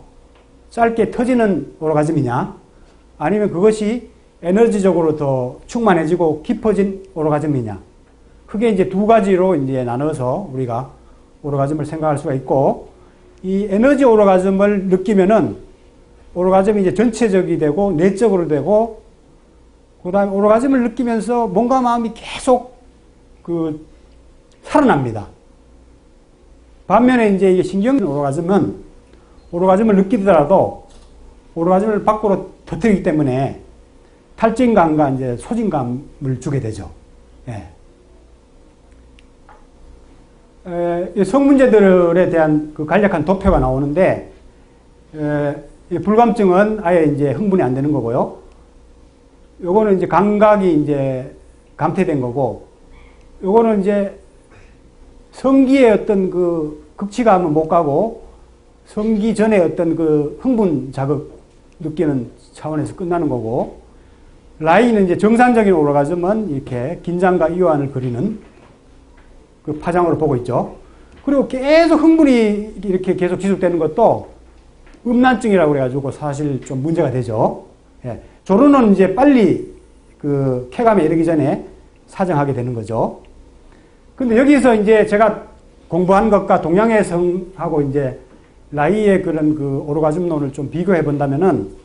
짧게 터지는 오르가즘이냐, 아니면 그것이 에너지적으로 더 충만해지고 깊어진 오르가즘이냐, 그게 이제 두 가지로 이제 나눠서 우리가 오르가즘을 생각할 수가 있고, 이 에너지 오르가즘을 느끼면은 오르가즘이 이제 전체적이 되고 내적으로 되고, 그 다음에 오르가즘을 느끼면서 몸과 마음이 계속 그 살아납니다. 반면에 이제 이 신경 오르가즘은 오르가즘을 느끼더라도 오르가즘을 밖으로 터뜨리기 때문에 탈진감과 이제 소진감을 주게 되죠. 예. 성문제들에 대한 그 간략한 도표가 나오는데, 불감증은 아예 이제 흥분이 안 되는 거고요. 요거는 이제 감각이 이제 감퇴된 거고, 요거는 이제 성기의 어떤 그 극치감은 못 가고, 성기 전에 어떤 그 흥분 자극 느끼는 차원에서 끝나는 거고, 라인은 이제 정상적인 오르가즘은 이렇게 긴장과 이완을 그리는 그 파장으로 보고 있죠. 그리고 계속 흥분이 이렇게 계속 지속되는 것도 음란증이라고 그래가지고 사실 좀 문제가 되죠. 예. 조르는 이제 빨리 그 쾌감에 이르기 전에 사정하게 되는 거죠. 근데 여기서 이제 제가 공부한 것과 동양의 성하고 이제 라이의 그런 그 오르가즘론을 좀 비교해 본다면은,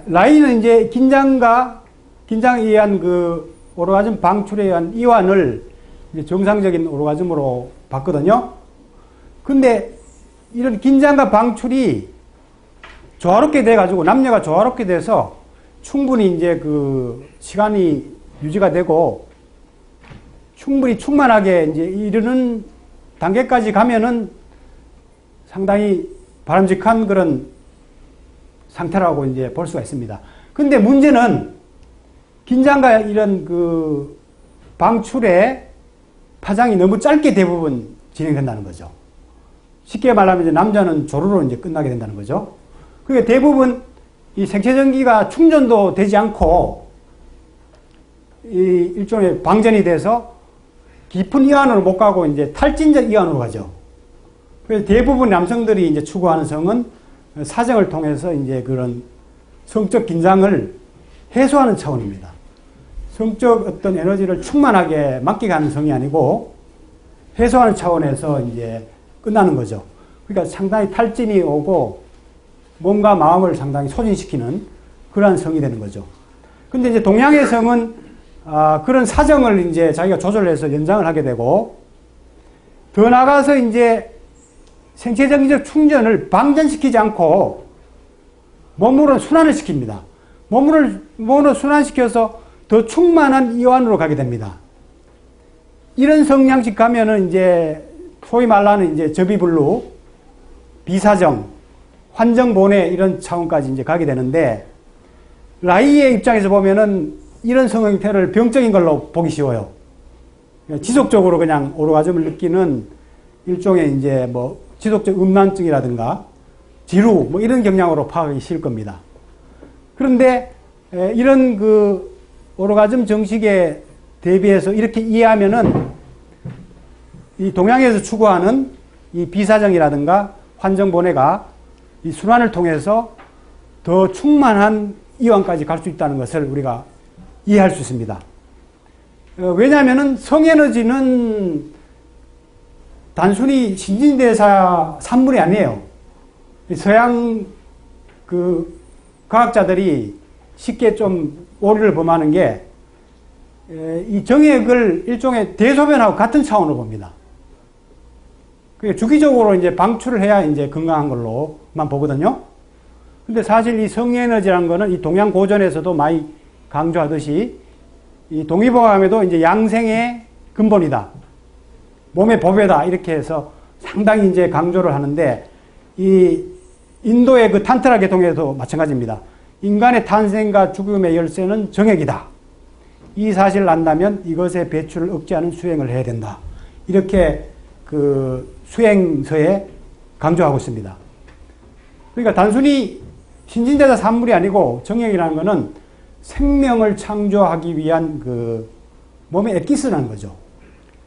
라이는 이제 긴장에 의한 그 오르가즘 방출에 의한 이완을 이제 정상적인 오르가즘으로 봤거든요. 근데 이런 긴장과 방출이 조화롭게 돼가지고 남녀가 조화롭게 돼서 충분히 이제 그 시간이 유지가 되고 충분히 충만하게 이제 이르는 단계까지 가면은 상당히 바람직한 그런 상태라고 이제 볼 수가 있습니다. 근데 문제는 긴장과 이런 그 방출의 파장이 너무 짧게 대부분 진행된다는 거죠. 쉽게 말하면 이제 남자는 조루로 이제 끝나게 된다는 거죠. 그게 대부분 이 생체전기가 충전도 되지 않고 이 일종의 방전이 돼서 깊은 이완으로 못 가고 이제 탈진적 이완으로 가죠. 그래서 대부분 남성들이 이제 추구하는 성은 사정을 통해서 이제 그런 성적 긴장을 해소하는 차원입니다. 성적 어떤 에너지를 충만하게 만끽하는 성이 아니고 해소하는 차원에서 이제 끝나는 거죠. 그러니까 상당히 탈진이 오고 몸과 마음을 상당히 소진시키는 그러한 성이 되는 거죠. 근데 이제 동양의 성은 그런 사정을 이제 자기가 조절해서 연장을 하게 되고, 더 나아가서 이제 생체정기적 충전을 방전시키지 않고 몸으로 순환을 시킵니다. 몸으로 순환시켜서 더 충만한 이완으로 가게 됩니다. 이런 성향식 가면은 이제 소위 말하는 이제 접이불루, 비사정, 환정본회 이런 차원까지 이제 가게 되는데, 라이의 입장에서 보면은 이런 성 형태를 병적인 걸로 보기 쉬워요. 지속적으로 그냥 오르가즘을 느끼는 일종의 이제 뭐 지속적 음란증이라든가 지루 뭐 이런 경향으로 파악하기 쉬울 겁니다. 그런데 이런 그 오르가즘 정식에 대비해서 이렇게 이해하면은 이 동양에서 추구하는 이 비사정이라든가 환정본회가 이 순환을 통해서 더 충만한 이완까지 갈 수 있다는 것을 우리가 이해할 수 있습니다. 왜냐하면은 성에너지는 단순히 신진대사 산물이 아니에요. 서양 그 과학자들이 쉽게 좀 오류를 범하는 게 이 정액을 일종의 대소변하고 같은 차원으로 봅니다. 그게 주기적으로 이제 방출을 해야 이제 건강한 걸로만 보거든요. 근데 사실 이 성에너지라는 거는 이 동양 고전에서도 많이 강조하듯이 이 동의보감에도 이제 양생의 근본이다. 몸의 법에다. 이렇게 해서 상당히 이제 강조를 하는데, 이 인도의 그 탄트라 계통에도 마찬가지입니다. 인간의 탄생과 죽음의 열쇠는 정액이다. 이 사실을 안다면 이것의 배출을 억제하는 수행을 해야 된다. 이렇게 그 수행서에 강조하고 있습니다. 그러니까 단순히 신진대사 산물이 아니고 정액이라는 것은 생명을 창조하기 위한 그 몸의 엑기스라는 거죠.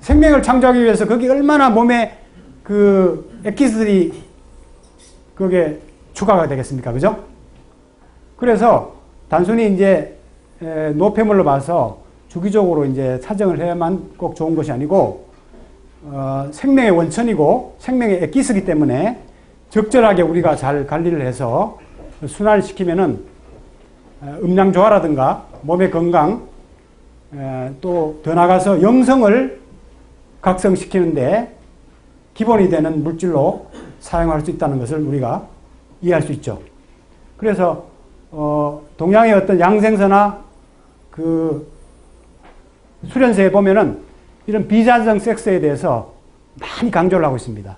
생명을 창조하기 위해서 거기 얼마나 몸에 그 엑기스들이 그게 추가가 되겠습니까? 그죠? 그래서 단순히 이제 노폐물로 봐서 주기적으로 이제 사정을 해야만 꼭 좋은 것이 아니고 생명의 원천이고 생명의 엑기스이기 때문에 적절하게 우리가 잘 관리를 해서 순환을 시키면은 음양 조화라든가 몸의 건강 또 더 나아가서 영성을 각성시키는데 기본이 되는 물질로 사용할 수 있다는 것을 우리가 이해할 수 있죠. 그래서 동양의 어떤 양생서나 그 수련서에 보면은 이런 비자정 섹스에 대해서 많이 강조를 하고 있습니다.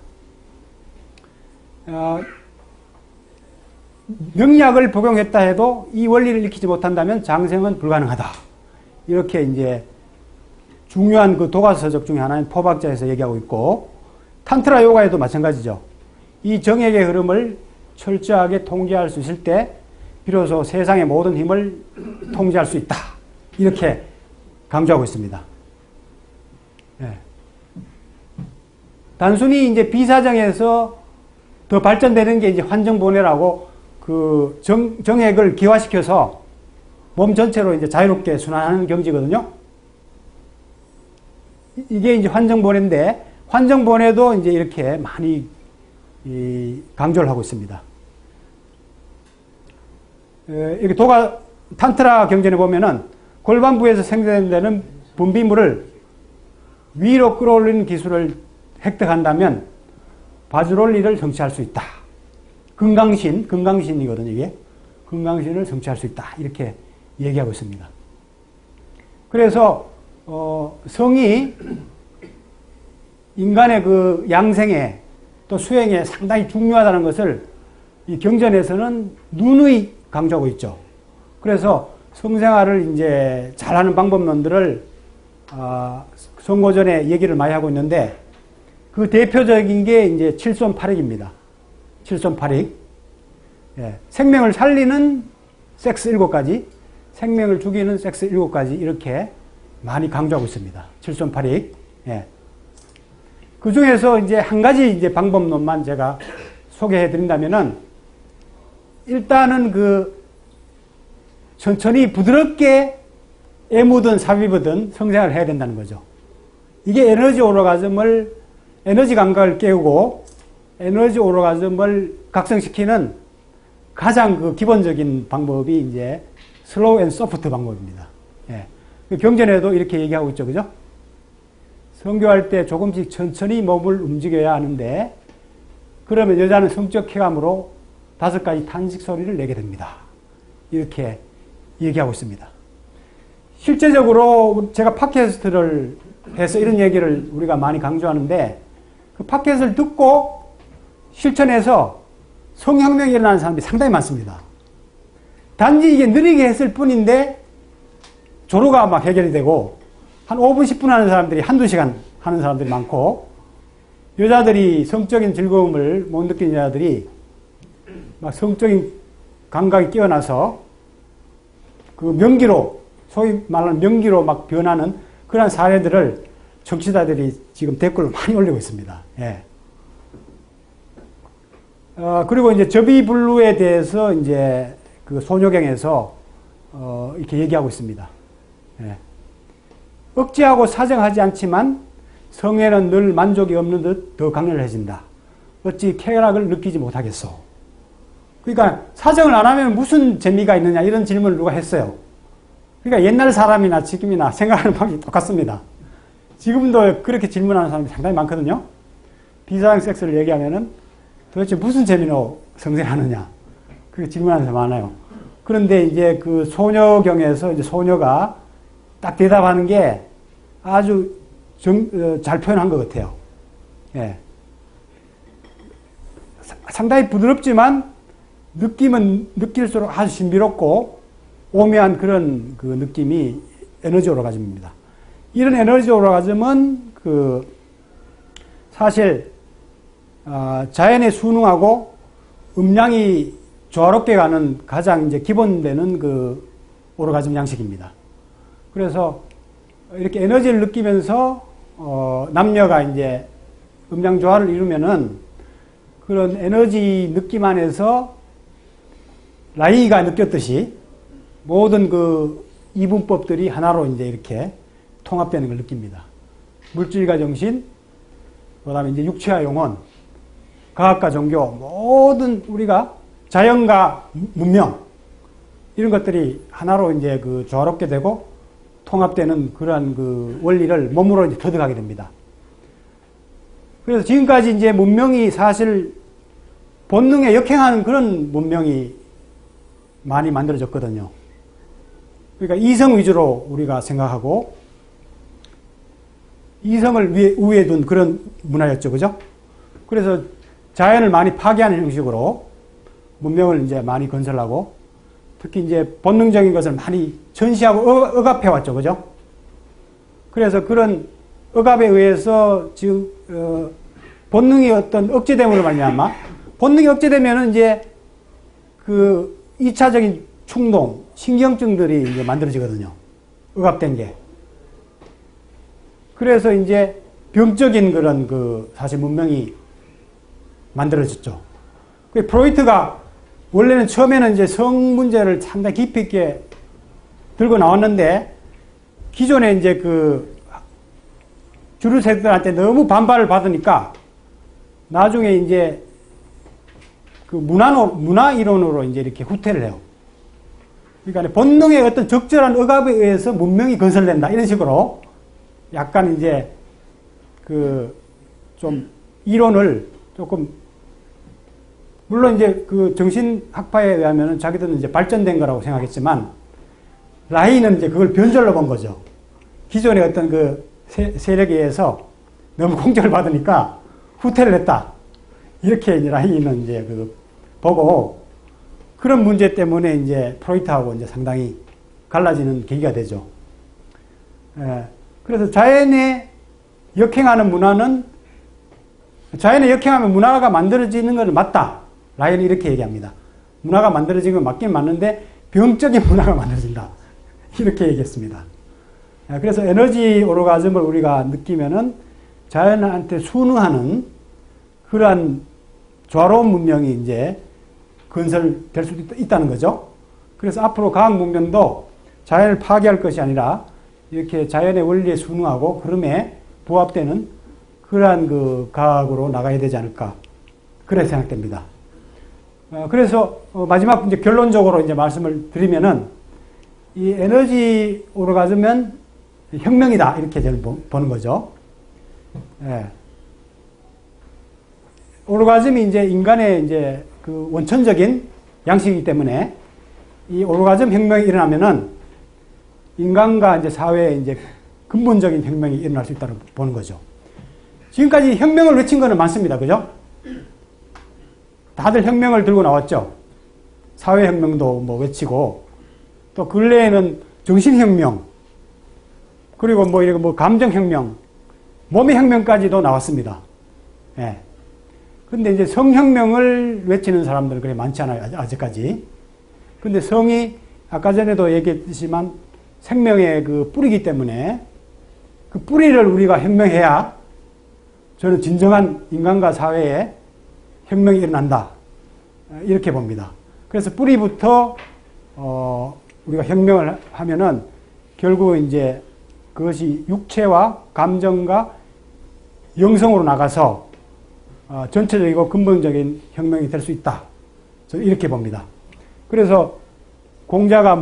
명약을 복용했다 해도 이 원리를 익히지 못한다면 장생은 불가능하다. 이렇게 이제 중요한 그 도가서적 중에 하나인 포박자에서 얘기하고 있고, 탄트라 요가에도 마찬가지죠. 이 정액의 흐름을 철저하게 통제할 수 있을 때 비로소 세상의 모든 힘을 통제할 수 있다. 이렇게 강조하고 있습니다. 네. 단순히 이제 비사정에서 더 발전되는 게 이제 환정본회라고 그 정액을 기화시켜서 몸 전체로 이제 자유롭게 순환하는 경지거든요. 이게 이제 환정본회인데, 환정본회도 이제 이렇게 많이 강조를 하고 있습니다. 이렇게 탄트라 경전에 보면은 골반부에서 생성되는 분비물을 위로 끌어올리는 기술을 획득한다면 바주롤리를 성취할 수 있다. 금강신이거든요, 이게. 금강신을 성취할 수 있다. 이렇게 얘기하고 있습니다. 그래서, 성이 인간의 그 양생에 또 수행에 상당히 중요하다는 것을 이 경전에서는 누누이 강조하고 있죠. 그래서 성생활을 이제 잘하는 방법론들을, 성고전에 얘기를 많이 하고 있는데, 그 대표적인 게 이제 칠손팔익입니다. 칠손팔익. 예, 생명을 살리는 섹스 7가지, 생명을 죽이는 섹스 7가지 이렇게 많이 강조하고 있습니다. 칠손팔익. 예. 그 중에서 이제 한 가지 이제 방법론만 제가 소개해 드린다면은, 일단은 그 천천히 부드럽게 애무든 삽입이든 성생활을 해야 된다는 거죠. 이게 에너지 감각을 깨우고 에너지 오르가즘을 각성시키는 가장 그 기본적인 방법이 이제 슬로우 앤 소프트 방법입니다. 예. 경전에도 이렇게 얘기하고 있죠. 그죠? 성교할 때 조금씩 천천히 몸을 움직여야 하는데, 그러면 여자는 성적 쾌감으로 5가지 탄식 소리를 내게 됩니다. 이렇게 얘기하고 있습니다. 실제적으로 제가 팟캐스트를 해서 이런 얘기를 우리가 많이 강조하는데, 그 팟캐스트를 듣고 실천해서 성혁명이 일어나는 사람들이 상당히 많습니다. 단지 이게 느리게 했을 뿐인데 조루가 막 해결이 되고, 한 5분, 10분 하는 사람들이 한두 시간 하는 사람들이 많고, 여자들이 성적인 즐거움을 못 느끼는 여자들이 막 성적인 감각이 깨어나서 그 명기로, 소위 말하는 명기로 막 변하는 그런 사례들을 청취자들이 지금 댓글로 많이 올리고 있습니다. 예. 그리고 이제 접이불루에 대해서 이제 그 소녀경에서 이렇게 얘기하고 있습니다. 예. 억제하고 사정하지 않지만 성에는 늘 만족이 없는 듯 더 강렬해진다. 어찌 쾌락을 느끼지 못하겠소. 그러니까 사정을 안 하면 무슨 재미가 있느냐 이런 질문을 누가 했어요. 그러니까 옛날 사람이나 지금이나 생각하는 방식이 똑같습니다. 지금도 그렇게 질문하는 사람이 상당히 많거든요. 비사정 섹스를 얘기하면은 도대체 무슨 재미로 성생하느냐. 그렇게 질문하는 사람이 많아요. 그런데 이제 그 소녀경에서 이제 소녀가 딱 대답하는 게 아주 잘 표현한 것 같아요. 예. 상당히 부드럽지만 느낌은 느낄수록 아주 신비롭고 오묘한 그런 그 느낌이 에너지 오르가즘입니다. 이런 에너지 오르가즘은 사실 자연에 순응하고 음양이 조화롭게 가는 가장 이제 기본되는 오르가즘 양식입니다. 그래서 이렇게 에너지를 느끼면서 남녀가 이제 음양 조화를 이루면은 그런 에너지 느낌 안에서 라이가 느꼈듯이 모든 이분법들이 하나로 이제 이렇게 통합되는 걸 느낍니다. 물질과 정신, 그 다음에 이제 육체와 영혼, 과학과 종교, 모든 우리가 자연과 문명, 이런 것들이 하나로 이제 조화롭게 되고 통합되는 그러한 원리를 몸으로 이제 터득하게 됩니다. 그래서 지금까지 이제 문명이 사실 본능에 역행하는 그런 문명이 많이 만들어졌거든요. 그러니까 이성 위주로 우리가 생각하고 이성을 우위에 둔 그런 문화였죠. 그죠? 그래서 자연을 많이 파괴하는 형식으로 문명을 이제 많이 건설하고 특히 이제 본능적인 것을 많이 전시하고 억압해 왔죠. 그죠? 그래서 그런 억압에 의해서 지금 본능이 어떤 억제됨으로 말미암아 본능이 억제되면은 이제 2차적인 충동, 신경증들이 이제 만들어지거든요. 억압된 게. 그래서 이제 병적인 그런 사실 문명이 만들어졌죠. 프로이트가 원래는 처음에는 이제 성 문제를 상당히 깊이 있게 들고 나왔는데 기존에 이제 주류 세대들한테 너무 반발을 받으니까 나중에 이제 문화 이론으로 이제 이렇게 후퇴를 해요. 그러니까 본능의 어떤 적절한 억압에 의해서 문명이 건설된다. 이런 식으로 약간 이제 좀 이론을 조금 물론 이제 정신학파에 의하면 자기들은 이제 발전된 거라고 생각했지만 라인은 이제 그걸 변절로 본 거죠. 기존의 어떤 세력에 의해서 너무 공격을 받으니까 후퇴를 했다. 이렇게 이제 라인은 이제 보고 그런 문제 때문에 이제 프로이트하고 이제 상당히 갈라지는 계기가 되죠. 그래서 자연에 역행하는 문화는 자연에 역행하면 문화가 만들어지는 건 맞다. 라인이 이렇게 얘기합니다. 문화가 만들어지는 건 맞긴 맞는데 병적인 문화가 만들어진다. 이렇게 얘기했습니다. 그래서 에너지 오르가즘을 우리가 느끼면은 자연한테 순응하는 그러한 조화로운 문명이 이제 건설될 수도 있다는 거죠. 그래서 앞으로 과학 문명도 자연을 파괴할 것이 아니라 이렇게 자연의 원리에 순응하고 흐름에 부합되는 그러한 과학으로 나가야 되지 않을까. 그렇게 생각됩니다. 그래서 마지막 이제 결론적으로 이제 말씀을 드리면은 이 에너지 오르가즘은 혁명이다. 이렇게 저는 보는 거죠. 예. 오르가즘이 이제 인간의 이제 원천적인 양식이기 때문에 이 오르가즘 혁명이 일어나면은 인간과 이제 사회에 이제 근본적인 혁명이 일어날 수 있다고 보는 거죠. 지금까지 혁명을 외친 거는 많습니다. 그죠? 다들 혁명을 들고 나왔죠. 사회혁명도 뭐 외치고 또 근래에는 정신혁명 그리고 감정혁명 몸의 혁명까지도 나왔습니다. 예. 근데 이제 성혁명을 외치는 사람들은 그렇게 많지 않아요. 아직까지. 근데 성이 아까 전에도 얘기했지만 생명의 뿌리이기 때문에 그 뿌리를 우리가 혁명해야 저는 진정한 인간과 사회에 혁명이 일어난다. 이렇게 봅니다. 그래서 뿌리부터 우리가 혁명을 하면은 결국 이제 그것이 육체와 감정과 영성으로 나가서 전체적이고 근본적인 혁명이 될 수 있다. 저는 이렇게 봅니다. 그래서 공자가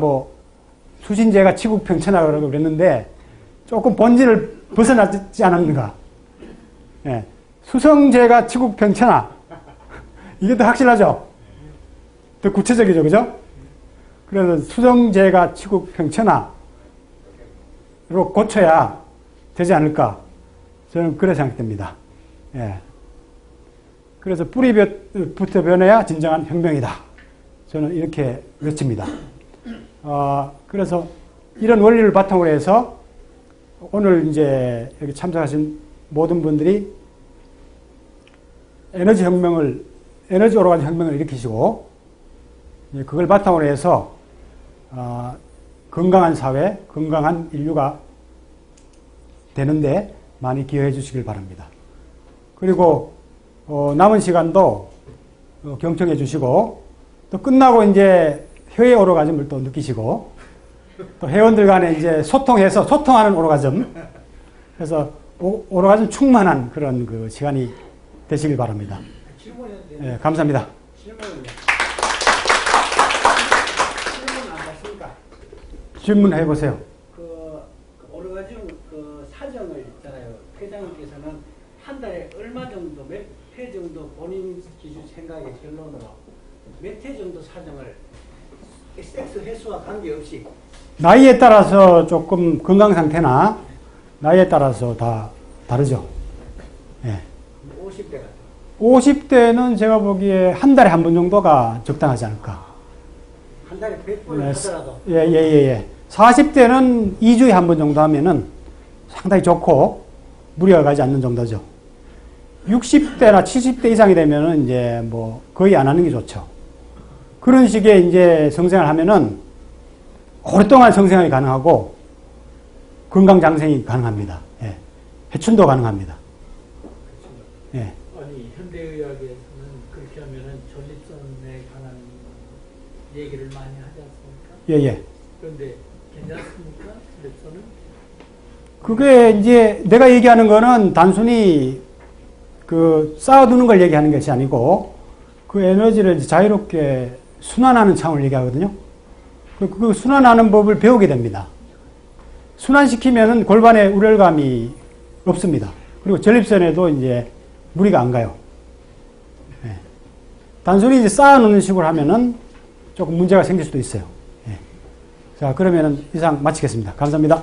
수신제가 치국평천하라고 그랬는데 조금 본질을 벗어나지 않았는가. 예. 수성제가 치국평천하. 이게 더 확실하죠? 더 구체적이죠, 그죠? 그래서 수성제가 치국평천하로 고쳐야 되지 않을까. 저는 그렇게 생각됩니다. 예. 그래서 뿌리부터 변해야 진정한 혁명이다. 저는 이렇게 외칩니다. 그래서 이런 원리를 바탕으로 해서 오늘 이제 여기 참석하신 모든 분들이 에너지 오로가즘 혁명을 일으키시고, 그걸 바탕으로 해서 건강한 사회, 건강한 인류가 되는데 많이 기여해 주시길 바랍니다. 그리고 남은 시간도 경청해 주시고, 또 끝나고 이제 회의 오로가즘을 또 느끼시고, 또 회원들 간에 이제 소통하는 오로가즘, 그래서 오로가즘 충만한 그런 그 시간이 되시길 바랍니다. 네, 감사합니다. 질문 안 받습니까? 질문해 보세요. 그 오로가즘 그 사정을 있잖아요. 회장님께서는 한 달에 얼마 정도, 몇 회 정도 본인 기준 생각의 결론으로 몇 회 정도 사정을 섹스 횟수와 관계없이 나이에 따라서 조금 건강 상태나 나이에 따라서 다 다르죠. 예. 50대 같은 50대는 제가 보기에 한 달에 한 번 정도가 적당하지 않을까. 한 달에 100번을 하더라도 예. 40대는 2주에 한 번 정도 하면은 상당히 좋고 무리가 가지 않는 정도죠. 60대나 70대 이상이 되면은 이제 뭐 거의 안 하는 게 좋죠. 그런 식의 이제 성생활 하면은 오랫동안 성생활이 가능하고 건강 장생이 가능합니다. 예. 해춘도 가능합니다. 예. 아니 현대의학에서는 그렇게 하면은 전립선에 관한 얘기를 많이 하지 않습니까? 예. 그런데 괜찮습니까? 전립선은? 그게 이제 내가 얘기하는 거는 단순히 그 쌓아두는 걸 얘기하는 것이 아니고 그 에너지를 자유롭게 순환하는 차원을 얘기하거든요. 그 순환하는 법을 배우게 됩니다. 순환시키면은 골반에 우열감이 없습니다. 그리고 전립선에도 이제 무리가 안 가요. 예. 단순히 이제 쌓아놓는 식으로 하면은 조금 문제가 생길 수도 있어요. 예. 자, 그러면은 이상 마치겠습니다. 감사합니다.